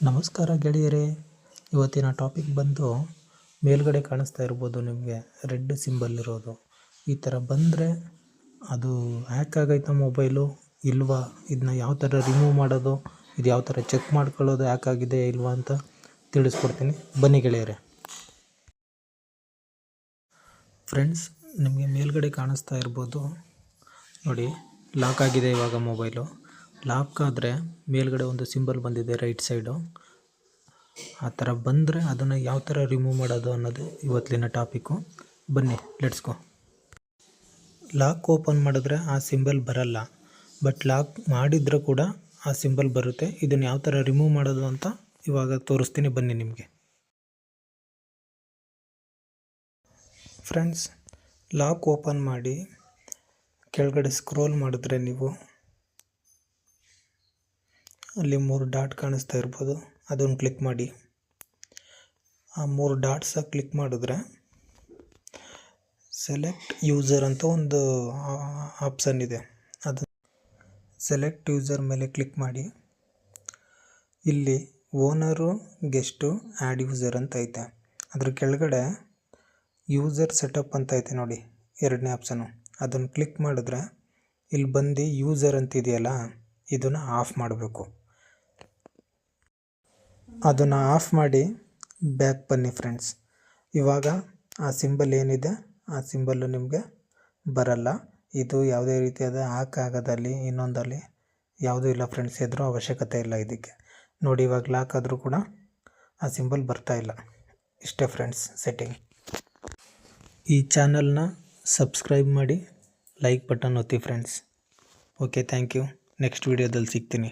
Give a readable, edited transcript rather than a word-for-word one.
ನಮಸ್ಕಾರ ಗೆಳೆಯರೇ. ಇವತ್ತಿನ ಟಾಪಿಕ್ ಬಂದು ಮೇಲ್ಗಡೆ ಕಾಣಿಸ್ತಾ ಇರ್ಬೋದು ನಿಮಗೆ ರೆಡ್ ಸಿಂಬಲ್ ಇರೋದು. ಈ ಥರ ಬಂದರೆ ಅದು ಹ್ಯಾಕ್ ಆಗೈತಾ ಮೊಬೈಲು ಇಲ್ವಾ, ಇದನ್ನ ಯಾವ ಥರ ರಿಮೂವ್ ಮಾಡೋದು, ಇದು ಯಾವ ಥರ ಚೆಕ್ ಮಾಡ್ಕೊಳ್ಳೋದು ಹ್ಯಾಕ್ ಆಗಿದೆ ಇಲ್ವಾ ಅಂತ ತಿಳಿಸ್ಕೊಡ್ತೀನಿ, ಬನ್ನಿ ಗೆಳೆಯರೇ. ಫ್ರೆಂಡ್ಸ್, ನಿಮಗೆ ಮೇಲ್ಗಡೆ ಕಾಣಿಸ್ತಾ ಇರ್ಬೋದು ನೋಡಿ, ಲಾಕ್ ಆಗಿದೆ ಇವಾಗ ಮೊಬೈಲು. ಲಾಕ್ ಆದರೆ ಮೇಲ್ಗಡೆ ಒಂದು ಸಿಂಬಲ್ ಬಂದಿದೆ ರೈಟ್ ಸೈಡು. ಆ ಥರ ಬಂದರೆ ಅದನ್ನು ಯಾವ ಥರ ರಿಮೂವ್ ಮಾಡೋದು ಅನ್ನೋದು ಇವತ್ತಿನ ಟಾಪಿಕ್ಕು. ಬನ್ನಿ ಲೆಟ್ಸ್ ಗೋ. ಲಾಕ್ ಓಪನ್ ಮಾಡಿದ್ರೆ ಆ ಸಿಂಬಲ್ ಬರಲ್ಲ, ಬಟ್ ಲಾಕ್ ಮಾಡಿದ್ರೆ ಕೂಡ ಆ ಸಿಂಬಲ್ ಬರುತ್ತೆ. ಇದನ್ನು ಯಾವ ಥರ ರಿಮೂವ್ ಮಾಡೋದು ಅಂತ ಇವಾಗ ತೋರಿಸ್ತೀನಿ, ಬನ್ನಿ ನಿಮಗೆ. ಫ್ರೆಂಡ್ಸ್, ಲಾಕ್ ಓಪನ್ ಮಾಡಿ ಕೆಳಗಡೆ ಸ್ಕ್ರೋಲ್ ಮಾಡಿದ್ರೆ ನೀವು ಅಲ್ಲಿ 3 ಡಾಟ್ ಕಾಣಿಸ್ತಾ ಇರ್ಬೋದು, ಅದನ್ನು ಕ್ಲಿಕ್ ಮಾಡಿ. ಆ 3 ಡಾಟ್ಸಾಗಿ ಕ್ಲಿಕ್ ಮಾಡಿದ್ರೆ ಸೆಲೆಕ್ಟ್ ಯೂಸರ್ ಅಂತ ಒಂದು ಆಪ್ಷನ್ ಇದೆ. ಅದು ಸೆಲೆಕ್ಟ್ ಯೂಸರ್ ಮೇಲೆ ಕ್ಲಿಕ್ ಮಾಡಿ. ಇಲ್ಲಿ ಓನರು, ಗೆಸ್ಟು, ಆ್ಯಡ್ ಯೂಸರ್ ಅಂತ ಐತೆ. ಅದ್ರ ಕೆಳಗಡೆ ಯೂಸರ್ ಸೆಟಪ್ ಅಂತ ಐತೆ ನೋಡಿ, 2ನೇ ಆಪ್ಷನು. ಅದನ್ನು ಕ್ಲಿಕ್ ಮಾಡಿದ್ರೆ ಇಲ್ಲಿ ಬಂದು ಯೂಸರ್ ಅಂತ ಇದೆಯಲ್ಲ, ಇದನ್ನು ಆಫ್ ಮಾಡಬೇಕು. ಅದನ್ನು ಆಫ್ ಮಾಡಿ ಬ್ಯಾಕ್ ಬನ್ನಿ ಫ್ರೆಂಡ್ಸ್. ಇವಾಗ ಆ ಸಿಂಬಲ್ ಏನಿದೆ ಆ ಸಿಂಬಲ್ಲು ನಿಮಗೆ ಬರಲ್ಲ. ಇದು ಯಾವುದೇ ರೀತಿಯಾದ ಹ್ಯಾಕ್ ಆಗೋದಲ್ಲಿ ಇನ್ನೊಂದಲ್ಲಿ ಯಾವುದೂ ಇಲ್ಲ ಫ್ರೆಂಡ್ಸ್, ಎದುರು ಅವಶ್ಯಕತೆ ಇಲ್ಲ ಇದಕ್ಕೆ. ನೋಡಿ, ಇವಾಗ ಲಾಕ್ ಆದರೂ ಕೂಡ ಆ ಸಿಂಬಲ್ ಬರ್ತಾ ಇಲ್ಲ. ಇಷ್ಟೇ ಫ್ರೆಂಡ್ಸ್ ಸೆಟ್ಟಿಂಗ್. ಈ ಚಾನಲ್ನ ಸಬ್ಸ್ಕ್ರೈಬ್ ಮಾಡಿ, ಲೈಕ್ ಬಟನ್ ಒತ್ತಿ friends. Okay, thank you. Next ವೀಡಿಯೋದಲ್ಲಿ ಸಿಗ್ತೀನಿ.